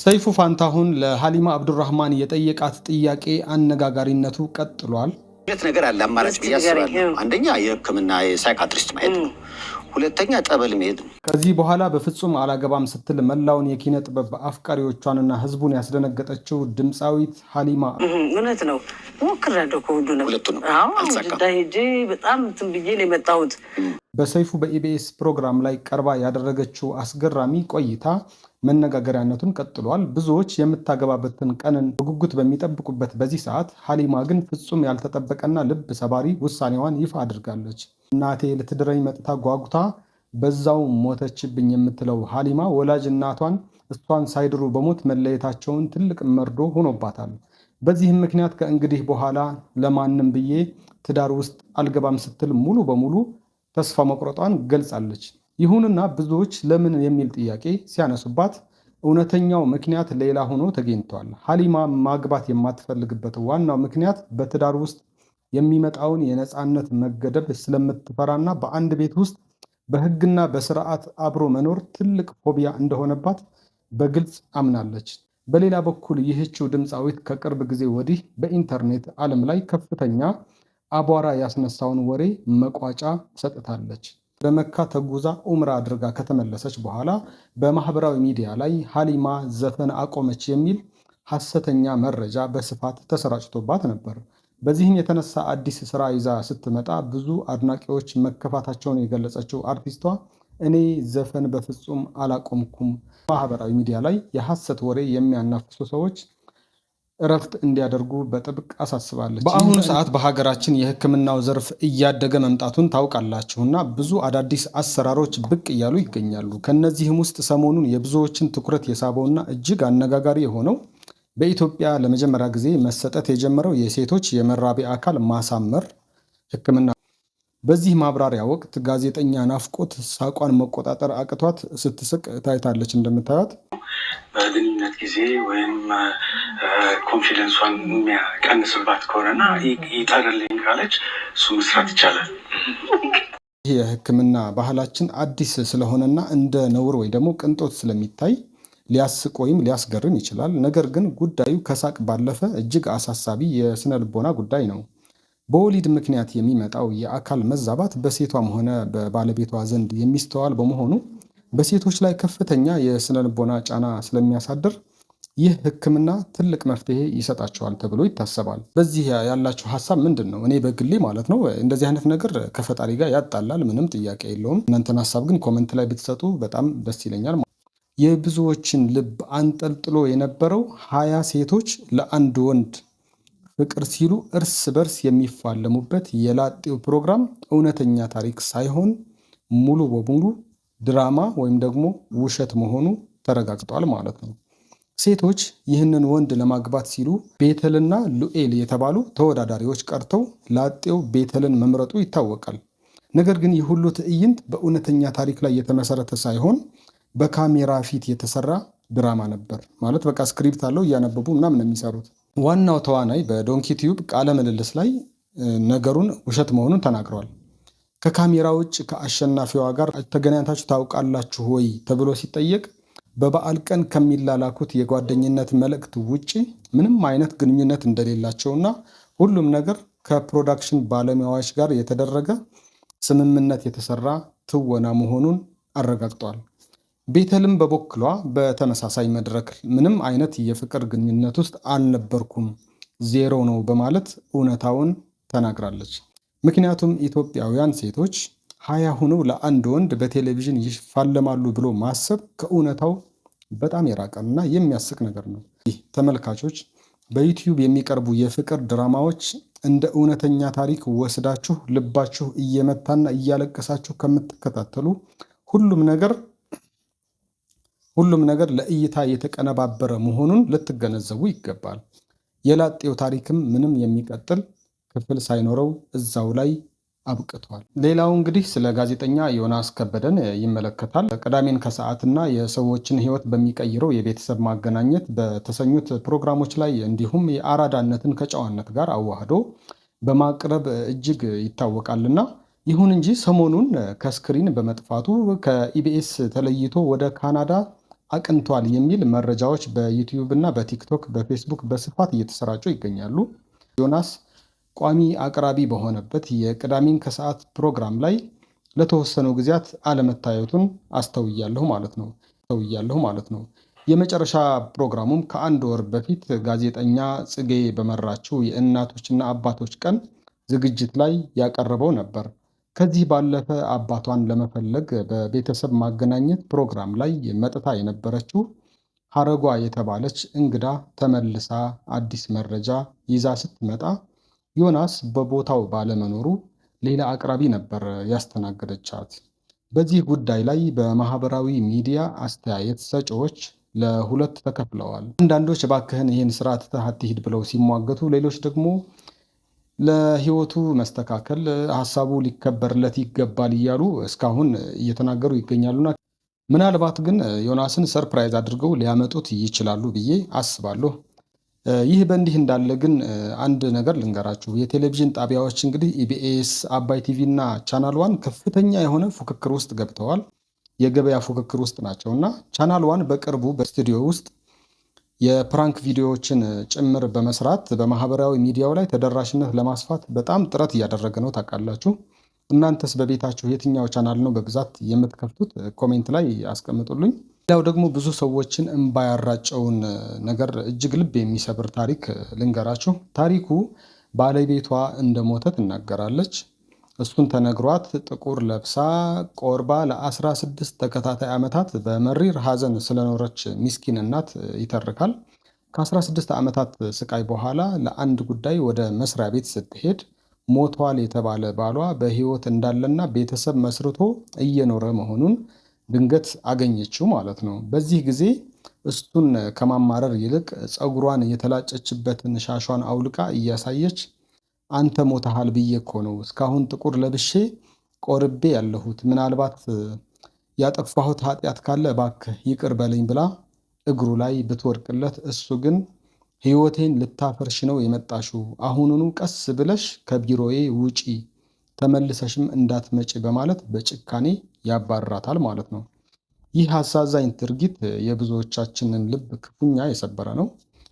ሰይፉ ፋንታሁን ለሃሊማ አብዱራህማን የጠየቃት ጥያቄ አነጋጋሪነቱ ቀጥሏል። ሁለት ነገር አለ አማራጭ ብዬ አስባለሁ። አንደኛ የሕክምና የሳይካትሪስት ማየት ነው። ሁለተኛ ጠበል መሄድ ነው። ከዚህ በኋላ በፍጹም አላገባም ስትል መላውን የኪነ ጥበብ አፍቃሪዎቿንና ህዝቡን ያስደነገጠችው ድምፃዊት ሃሊማ እውነት ነው። ሞክሬያለሁ ከሁሉ ነው ሁለቱንም ሄጄ በጣም እንትን ብዬ ነው የመጣሁት። በሰይፉ በኢቢኤስ ፕሮግራም ላይ ቀርባ ያደረገችው አስገራሚ ቆይታ መነጋገሪያነቱን ቀጥሏል። ብዙዎች የምታገባበትን ቀንን በጉጉት በሚጠብቁበት በዚህ ሰዓት ሃሊማ ግን ፍጹም ያልተጠበቀና ልብ ሰባሪ ውሳኔዋን ይፋ አድርጋለች። እናቴ ልትድረኝ መጥታ ጓጉታ በዛው ሞተችብኝ የምትለው ሃሊማ ወላጅ እናቷን እሷን ሳይድሩ በሞት መለየታቸውን ትልቅ መርዶ ሆኖባታል። በዚህም ምክንያት ከእንግዲህ በኋላ ለማንም ብዬ ትዳር ውስጥ አልገባም ስትል ሙሉ በሙሉ ተስፋ መቁረጧን ገልጻለች። ይሁንና ብዙዎች ለምን የሚል ጥያቄ ሲያነሱባት እውነተኛው ምክንያት ሌላ ሆኖ ተገኝቷል። ሃሊማ ማግባት የማትፈልግበት ዋናው ምክንያት በትዳር ውስጥ የሚመጣውን የነፃነት መገደብ ስለምትፈራና በአንድ ቤት ውስጥ በሕግና በስርዓት አብሮ መኖር ትልቅ ፎቢያ እንደሆነባት በግልጽ አምናለች። በሌላ በኩል ይህችው ድምፃዊት ከቅርብ ጊዜ ወዲህ በኢንተርኔት ዓለም ላይ ከፍተኛ አቧራ ያስነሳውን ወሬ መቋጫ ሰጥታለች። በመካ ተጉዛ ኡምራ አድርጋ ከተመለሰች በኋላ በማህበራዊ ሚዲያ ላይ ሃሊማ ዘፈን አቆመች የሚል ሐሰተኛ መረጃ በስፋት ተሰራጭቶባት ነበር። በዚህም የተነሳ አዲስ ስራ ይዛ ስትመጣ ብዙ አድናቂዎች መከፋታቸውን የገለጸችው አርቲስቷ እኔ ዘፈን በፍጹም አላቆምኩም፣ ማህበራዊ ሚዲያ ላይ የሐሰት ወሬ የሚያናፍሱ ሰዎች እረፍት እንዲያደርጉ በጥብቅ አሳስባለች። በአሁኑ ሰዓት በሀገራችን የሕክምናው ዘርፍ እያደገ መምጣቱን ታውቃላችሁና ብዙ አዳዲስ አሰራሮች ብቅ እያሉ ይገኛሉ። ከነዚህም ውስጥ ሰሞኑን የብዙዎችን ትኩረት የሳበውና እጅግ አነጋጋሪ የሆነው በኢትዮጵያ ለመጀመሪያ ጊዜ መሰጠት የጀመረው የሴቶች የመራቢያ አካል ማሳመር ሕክምና። በዚህ ማብራሪያ ወቅት ጋዜጠኛ ናፍቆት ሳቋን መቆጣጠር አቅቷት ስትስቅ ታይታለች። እንደምታዩት በግንኙነት ጊዜ ወይም ኮንፊደንሷን የሚያቀንስባት ከሆነና ይጠርልኝ ካለች እሱ መስራት ይቻላል። ይህ የሕክምና ባህላችን አዲስ ስለሆነና እንደ ነውር ወይ ደግሞ ቅንጦት ስለሚታይ ሊያስቅ ወይም ሊያስገርም ይችላል። ነገር ግን ጉዳዩ ከሳቅ ባለፈ እጅግ አሳሳቢ የስነ ልቦና ጉዳይ ነው። በወሊድ ምክንያት የሚመጣው የአካል መዛባት በሴቷም ሆነ በባለቤቷ ዘንድ የሚስተዋል በመሆኑ በሴቶች ላይ ከፍተኛ የስነ ልቦና ጫና ስለሚያሳድር ይህ ሕክምና ትልቅ መፍትሄ ይሰጣቸዋል ተብሎ ይታሰባል። በዚህ ያላችሁ ሀሳብ ምንድን ነው? እኔ በግሌ ማለት ነው እንደዚህ አይነት ነገር ከፈጣሪ ጋር ያጣላል፣ ምንም ጥያቄ የለውም። እናንተን ሀሳብ ግን ኮመንት ላይ ብትሰጡ በጣም ደስ ይለኛል። የብዙዎችን ልብ አንጠልጥሎ የነበረው 20 ሴቶች ለአንድ ወንድ ፍቅር ሲሉ እርስ በርስ የሚፋለሙበት የላጤው ፕሮግራም እውነተኛ ታሪክ ሳይሆን ሙሉ በሙሉ ድራማ ወይም ደግሞ ውሸት መሆኑ ተረጋግጧል ማለት ነው። ሴቶች ይህንን ወንድ ለማግባት ሲሉ ቤተልና ሉኤል የተባሉ ተወዳዳሪዎች ቀርተው ላጤው ቤተልን መምረጡ ይታወቃል። ነገር ግን ይህ ሁሉ ትዕይንት በእውነተኛ ታሪክ ላይ የተመሰረተ ሳይሆን በካሜራ ፊት የተሰራ ድራማ ነበር። ማለት በቃ ስክሪፕት አለው እያነበቡ ምናምን የሚሰሩት። ዋናው ተዋናይ በዶንኪ ቲዩብ ቃለ ምልልስ ላይ ነገሩን ውሸት መሆኑን ተናግረዋል። ከካሜራ ውጭ ከአሸናፊዋ ጋር ተገናኝታችሁ ታውቃላችሁ ወይ ተብሎ ሲጠየቅ በበዓል ቀን ከሚላላኩት የጓደኝነት መልእክት ውጭ ምንም አይነት ግንኙነት እንደሌላቸውና ሁሉም ነገር ከፕሮዳክሽን ባለሙያዎች ጋር የተደረገ ስምምነት የተሰራ ትወና መሆኑን አረጋግጧል። ቤተልም በበኩሏ በተመሳሳይ መድረክ ምንም አይነት የፍቅር ግንኙነት ውስጥ አልነበርኩም፣ ዜሮ ነው በማለት እውነታውን ተናግራለች። ምክንያቱም ኢትዮጵያውያን ሴቶች 20 ሆነው ለአንድ ወንድ በቴሌቪዥን ይፋለማሉ ብሎ ማሰብ ከእውነታው በጣም የራቀና የሚያስቅ ነገር ነው። ይህ ተመልካቾች በዩቲዩብ የሚቀርቡ የፍቅር ድራማዎች እንደ እውነተኛ ታሪክ ወስዳችሁ ልባችሁ እየመታና እያለቀሳችሁ ከምትከታተሉ ሁሉም ነገር ለእይታ የተቀነባበረ መሆኑን ልትገነዘቡ ይገባል። የላጤው ታሪክም ምንም የሚቀጥል ክፍል ሳይኖረው እዛው ላይ አብቅቷል። ሌላው እንግዲህ ስለ ጋዜጠኛ ዮናስ ከበደን ይመለከታል። ቅዳሜን ከሰዓትና የሰዎችን ሕይወት በሚቀይረው የቤተሰብ ማገናኘት በተሰኙት ፕሮግራሞች ላይ እንዲሁም የአራዳነትን ከጨዋነት ጋር አዋህዶ በማቅረብ እጅግ ይታወቃልና ይሁን እንጂ ሰሞኑን ከስክሪን በመጥፋቱ ከኢቢኤስ ተለይቶ ወደ ካናዳ አቅንቷል የሚል መረጃዎች በዩቲዩብ እና በቲክቶክ በፌስቡክ በስፋት እየተሰራጩ ይገኛሉ። ዮናስ ቋሚ አቅራቢ በሆነበት የቅዳሜን ከሰዓት ፕሮግራም ላይ ለተወሰኑ ጊዜያት አለመታየቱን አስተውያለሁ ማለት ነው። የመጨረሻ ፕሮግራሙም ከአንድ ወር በፊት ጋዜጠኛ ጽጌ በመራችው የእናቶችና አባቶች ቀን ዝግጅት ላይ ያቀረበው ነበር። ከዚህ ባለፈ አባቷን ለመፈለግ በቤተሰብ ማገናኘት ፕሮግራም ላይ መጥታ የነበረችው ሀረጓ የተባለች እንግዳ ተመልሳ አዲስ መረጃ ይዛ ስትመጣ ዮናስ በቦታው ባለመኖሩ ሌላ አቅራቢ ነበር ያስተናገደቻት። በዚህ ጉዳይ ላይ በማህበራዊ ሚዲያ አስተያየት ሰጪዎች ለሁለት ተከፍለዋል። አንዳንዶች እባክህን ይህን ስራ ትተህ አትሂድ ብለው ሲሟገቱ፣ ሌሎች ደግሞ ለህይወቱ መስተካከል ሀሳቡ ሊከበርለት ይገባል እያሉ እስካሁን እየተናገሩ ይገኛሉና ምናልባት ግን ዮናስን ሰርፕራይዝ አድርገው ሊያመጡት ይችላሉ ብዬ አስባለሁ። ይህ በእንዲህ እንዳለ ግን አንድ ነገር ልንገራችሁ። የቴሌቪዥን ጣቢያዎች እንግዲህ ኢቢኤስ፣ አባይ ቲቪ እና ቻናል ዋን ከፍተኛ የሆነ ፉክክር ውስጥ ገብተዋል። የገበያ ፉክክር ውስጥ ናቸው እና ቻናል ዋን በቅርቡ በስቱዲዮ ውስጥ የፕራንክ ቪዲዮዎችን ጭምር በመስራት በማህበራዊ ሚዲያው ላይ ተደራሽነት ለማስፋት በጣም ጥረት እያደረገ ነው። ታውቃላችሁ። እናንተስ በቤታችሁ የትኛው ቻናል ነው በብዛት የምትከፍቱት? ኮሜንት ላይ አስቀምጡልኝ። ሌላው ደግሞ ብዙ ሰዎችን እምባ ያራጨውን ነገር እጅግ ልብ የሚሰብር ታሪክ ልንገራችሁ። ታሪኩ ባለቤቷ እንደሞተ ትናገራለች። እሱን ተነግሯት ጥቁር ለብሳ ቆርባ ለ16 ተከታታይ ዓመታት በመሪር ሐዘን ስለኖረች ምስኪን እናት ይተርካል። ከ16 ዓመታት ስቃይ በኋላ ለአንድ ጉዳይ ወደ መስሪያ ቤት ስትሄድ ሞቷል የተባለ ባሏ በሕይወት እንዳለና ቤተሰብ መስርቶ እየኖረ መሆኑን ድንገት አገኘችው ማለት ነው። በዚህ ጊዜ እሱን ከማማረር ይልቅ ፀጉሯን የተላጨችበትን ሻሿን አውልቃ እያሳየች አንተ ሞተሃል ብዬ እኮ ነው እስካሁን ጥቁር ለብሼ ቆርቤ ያለሁት። ምናልባት ያጠፋሁት ኃጢአት ካለ እባክህ ይቅር በለኝ ብላ እግሩ ላይ ብትወድቅለት፣ እሱ ግን ሕይወቴን ልታፈርሽ ነው የመጣሽው፣ አሁኑኑ ቀስ ብለሽ ከቢሮዬ ውጪ፣ ተመልሰሽም እንዳትመጪ በማለት በጭካኔ ያባርራታል ማለት ነው። ይህ አሳዛኝ ድርጊት የብዙዎቻችንን ልብ ክፉኛ የሰበረ ነው።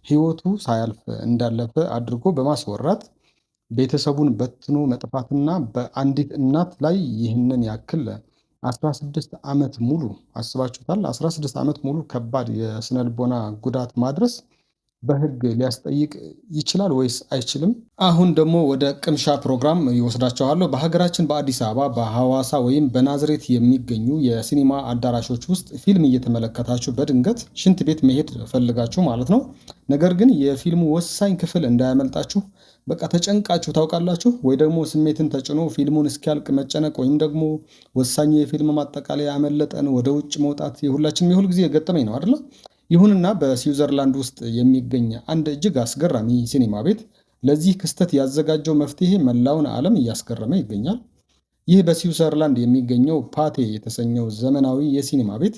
ሕይወቱ ሳያልፍ እንዳለፈ አድርጎ በማስወራት ቤተሰቡን በትኖ መጥፋትና በአንዲት እናት ላይ ይህንን ያክል 16 ዓመት ሙሉ አስባችሁታል? 16 ዓመት ሙሉ ከባድ የስነልቦና ጉዳት ማድረስ በሕግ ሊያስጠይቅ ይችላል ወይስ አይችልም? አሁን ደግሞ ወደ ቅምሻ ፕሮግራም ይወስዳችኋለሁ። በሀገራችን በአዲስ አበባ፣ በሐዋሳ ወይም በናዝሬት የሚገኙ የሲኒማ አዳራሾች ውስጥ ፊልም እየተመለከታችሁ በድንገት ሽንት ቤት መሄድ ፈልጋችሁ ማለት ነው። ነገር ግን የፊልሙ ወሳኝ ክፍል እንዳያመልጣችሁ በቃ ተጨንቃችሁ ታውቃላችሁ? ወይ ደግሞ ስሜትን ተጭኖ ፊልሙን እስኪያልቅ መጨነቅ ወይም ደግሞ ወሳኝ የፊልም ማጠቃለያ ያመለጠን ወደ ውጭ መውጣት የሁላችንም የሁል ጊዜ የገጠመኝ ነው አይደለ? ይሁንና በስዊዘርላንድ ውስጥ የሚገኝ አንድ እጅግ አስገራሚ ሲኒማ ቤት ለዚህ ክስተት ያዘጋጀው መፍትሄ መላውን ዓለም እያስገረመ ይገኛል። ይህ በስዊዘርላንድ የሚገኘው ፓቴ የተሰኘው ዘመናዊ የሲኒማ ቤት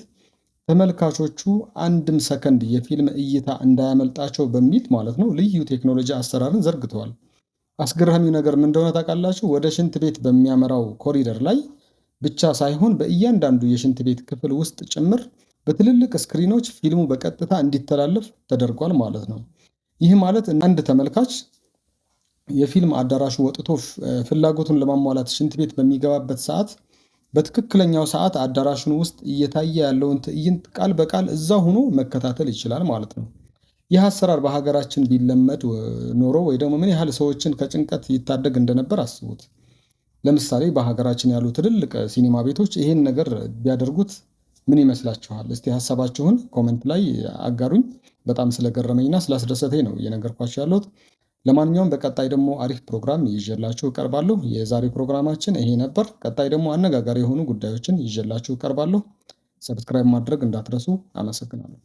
ተመልካቾቹ አንድም ሰከንድ የፊልም እይታ እንዳያመልጣቸው በሚል ማለት ነው ልዩ ቴክኖሎጂ አሰራርን ዘርግተዋል። አስገራሚው ነገር ምን እንደሆነ ታውቃላችሁ? ወደ ሽንት ቤት በሚያመራው ኮሪደር ላይ ብቻ ሳይሆን በእያንዳንዱ የሽንት ቤት ክፍል ውስጥ ጭምር በትልልቅ ስክሪኖች ፊልሙ በቀጥታ እንዲተላለፍ ተደርጓል ማለት ነው። ይህ ማለት አንድ ተመልካች የፊልም አዳራሹ ወጥቶ ፍላጎቱን ለማሟላት ሽንት ቤት በሚገባበት ሰዓት በትክክለኛው ሰዓት አዳራሹን ውስጥ እየታየ ያለውን ትዕይንት ቃል በቃል እዛ ሆኖ መከታተል ይችላል ማለት ነው። ይህ አሰራር በሀገራችን ቢለመድ ኖሮ ወይ ደግሞ ምን ያህል ሰዎችን ከጭንቀት ይታደግ እንደነበር አስቡት። ለምሳሌ በሀገራችን ያሉ ትልልቅ ሲኒማ ቤቶች ይሄን ነገር ቢያደርጉት ምን ይመስላችኋል? እስቲ ሀሳባችሁን ኮመንት ላይ አጋሩኝ። በጣም ስለገረመኝና ስላስደሰተኝ ነው እየነገርኳችሁ ያለሁት። ለማንኛውም በቀጣይ ደግሞ አሪፍ ፕሮግራም ይዤላችሁ እቀርባለሁ። የዛሬ ፕሮግራማችን ይሄ ነበር። ቀጣይ ደግሞ አነጋጋሪ የሆኑ ጉዳዮችን ይዤላችሁ እቀርባለሁ። ሰብስክራይብ ማድረግ እንዳትረሱ። አመሰግናለሁ።